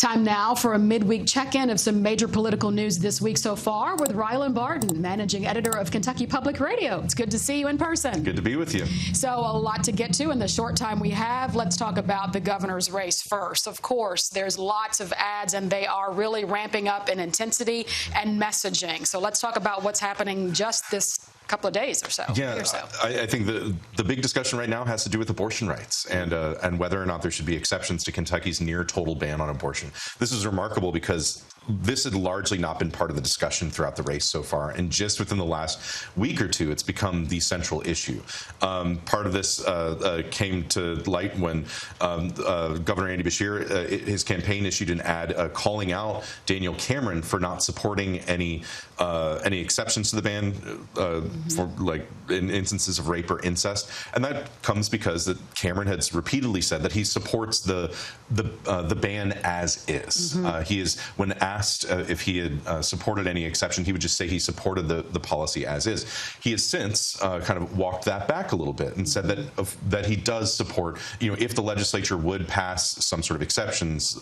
Time now for a midweek check-in of some major political news this week so far with Rylan Barton, managing editor of Kentucky Public Radio. It's good to see you in person. Good to be with you. So a lot to get to in the short time we have. Let's talk about the governor's race first. Of course, there's lots of ads, and they are really ramping up in intensity and messaging. So let's talk about what's happening just this couple of days or so. Yeah, I think the big discussion right now has to do with abortion rights and whether or not there should be exceptions to Kentucky's near total ban on abortion. This is remarkable because this had largely not been part of the discussion throughout the race so far, and just within the last week or two, it's become the central issue. Part of this came to light when Governor Andy Beshear, his campaign issued an ad calling out Daniel Cameron for not supporting any exceptions to the ban for like in instances of rape or incest, and that comes because that Cameron has repeatedly said that he supports the ban as is. He is, when asked if he had supported any exception, he would just say he supported the policy as is. He has since kind of walked that back a little bit and said that he does support, if the legislature would pass some sort of exceptions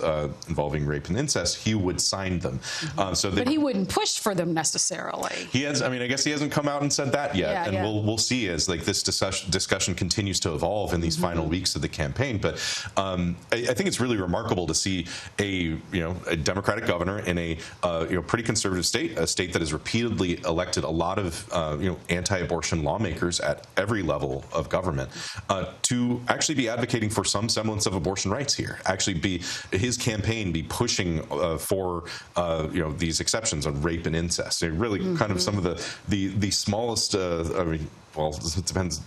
involving rape and incest, he would sign them. But he wouldn't push for them necessarily. He has. I mean, I guess he hasn't come out and said that yet, we'll see as like this discussion continues to evolve in these final weeks of the campaign. But I think it's really remarkable to see a Democratic governor in a pretty conservative state, a state that has repeatedly elected a lot of anti-abortion lawmakers at every level of government to actually be advocating for some semblance of abortion rights here. Actually, his campaign be pushing for these exceptions on rape and incest. They're really kind of some of the smallest. Well, it depends.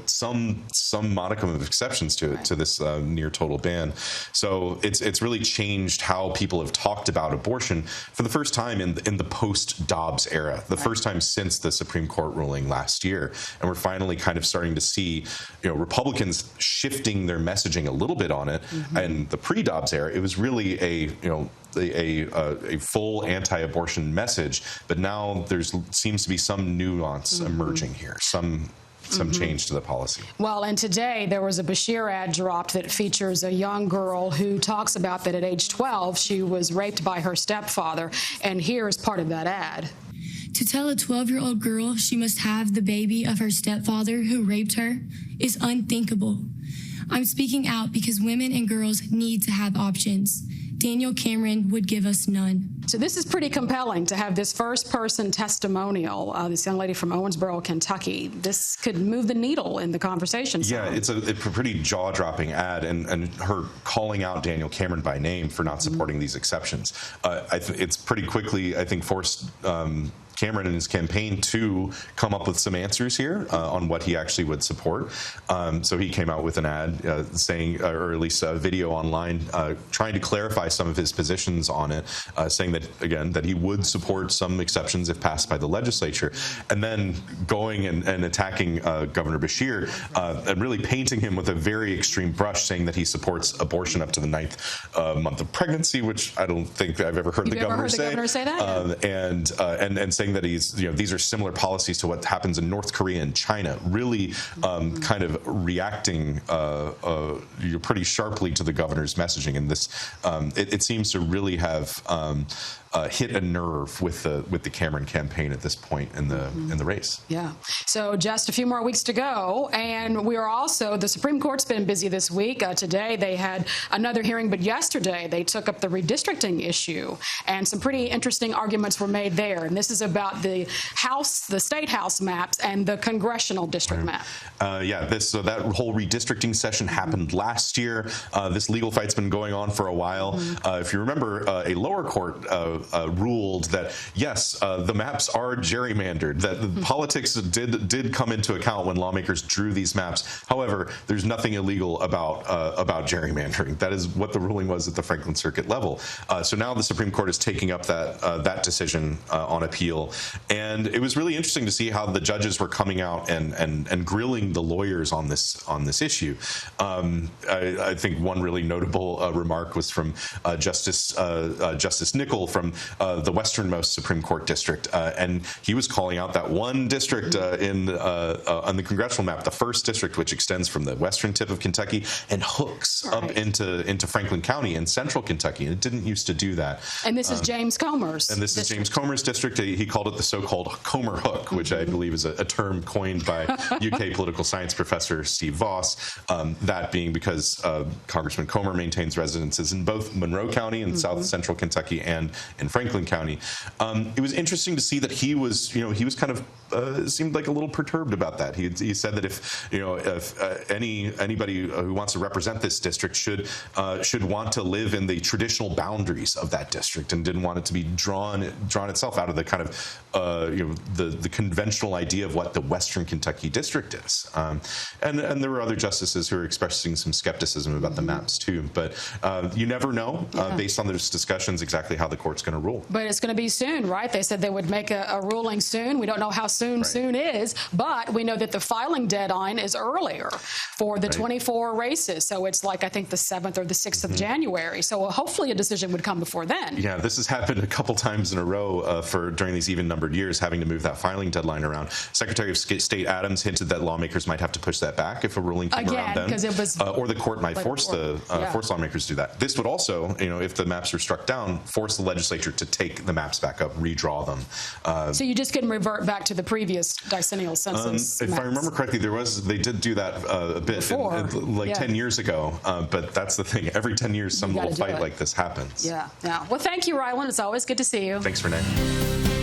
Some modicum of exceptions to this near total ban. So it's really changed how people have talked about abortion for the first time in the post-Dobbs era, the first time since the Supreme Court ruling last year, and we're finally kind of starting to see Republicans shifting their messaging a little bit on it. And the pre-Dobbs era, it was really a full anti-abortion message, but now there seems to be some nuance emerging here, some change to the policy. Well, and today there was a Beshear ad dropped that features a young girl who talks about that at age 12 she was raped by her stepfather, and here is part of that ad. To tell a 12-year-old girl she must have the baby of her stepfather who raped her is unthinkable. I'm speaking out because women and girls need to have options. Daniel Cameron would give us none. So this is pretty compelling to have this first-person testimonial. This young lady from Owensboro, Kentucky. This could move the needle in the conversation. Yeah, it's a pretty jaw-dropping ad, and her calling out Daniel Cameron by name for not supporting these exceptions. It's pretty quickly, I think, forced Cameron and his campaign to come up with some answers here on what he actually would support. So he came out with an ad saying, or at least a video online, trying to clarify some of his positions on it, saying that, again, that he would support some exceptions if passed by the legislature, and then going and attacking Governor Beshear and really painting him with a very extreme brush, saying that he supports abortion up to the 9th month of pregnancy, which I don't think I've ever heard the governor say. And saying that these are similar policies to what happens in North Korea and China, really kind of reacting pretty sharply to the governor's messaging. And this, it seems to really have hit a nerve with the Cameron campaign at this point in the race. Yeah. So just a few more weeks to go, and we are also, the Supreme Court's been busy this week. Today they had another hearing, but yesterday they took up the redistricting issue, and some pretty interesting arguments were made there. And this is about the state house maps and the congressional district map. That whole redistricting session happened last year. This legal fight's been going on for a while. If you remember, a lower court ruled that yes, the maps are gerrymandered, that the politics did come into account when lawmakers drew these maps. However, there's nothing illegal about gerrymandering. That is what the ruling was at the Franklin Circuit level. So now the Supreme Court is taking up that decision on appeal, and it was really interesting to see how the judges were coming out and grilling the lawyers on this issue. I think one really notable remark was from Justice Nickel from from the westernmost Supreme Court district, and he was calling out that one district on the congressional map, the first district, which extends from the western tip of Kentucky and hooks up into Franklin County in central Kentucky, and it didn't used to do that. And this is James Comer's. And this is James Comer's district. He called it the so-called Comer Hook, which I believe is a term coined by UK political science professor Steve Voss, that being because Congressman Comer maintains residences in both Monroe County in south central Kentucky and in Franklin County. It was interesting to see that he was kind of seemed like a little perturbed about that. He said that if anybody who wants to represent this district should want to live in the traditional boundaries of that district and didn't want it to be drawn itself out of the kind of the conventional idea of what the Western Kentucky district is. And there were other justices who were expressing some skepticism about the maps too. But you never know based on those discussions exactly how the court's going to rule. But it's going to be soon, right? They said they would make a ruling soon. We don't know how soon soon is, but we know that the filing deadline is earlier for the 24 races. So it's like, I think, the 7th or the 6th of January. So hopefully a decision would come before then. Yeah, this has happened a couple times in a row during these even-numbered years, having to move that filing deadline around. Secretary of State Adams hinted that lawmakers might have to push that back if a ruling came around then. Because it was, or the court might force lawmakers to do that. This would also, if the maps are struck down, force the legislature to take the maps back up, redraw them. So you just couldn't revert back to the previous decennial census if maps. I remember correctly, they did do that a bit, Before. 10 years ago. But that's the thing. Every 10 years, some little fight like this happens. Yeah. Well, thank you, Rylan. It's always good to see you. Thanks, Renee.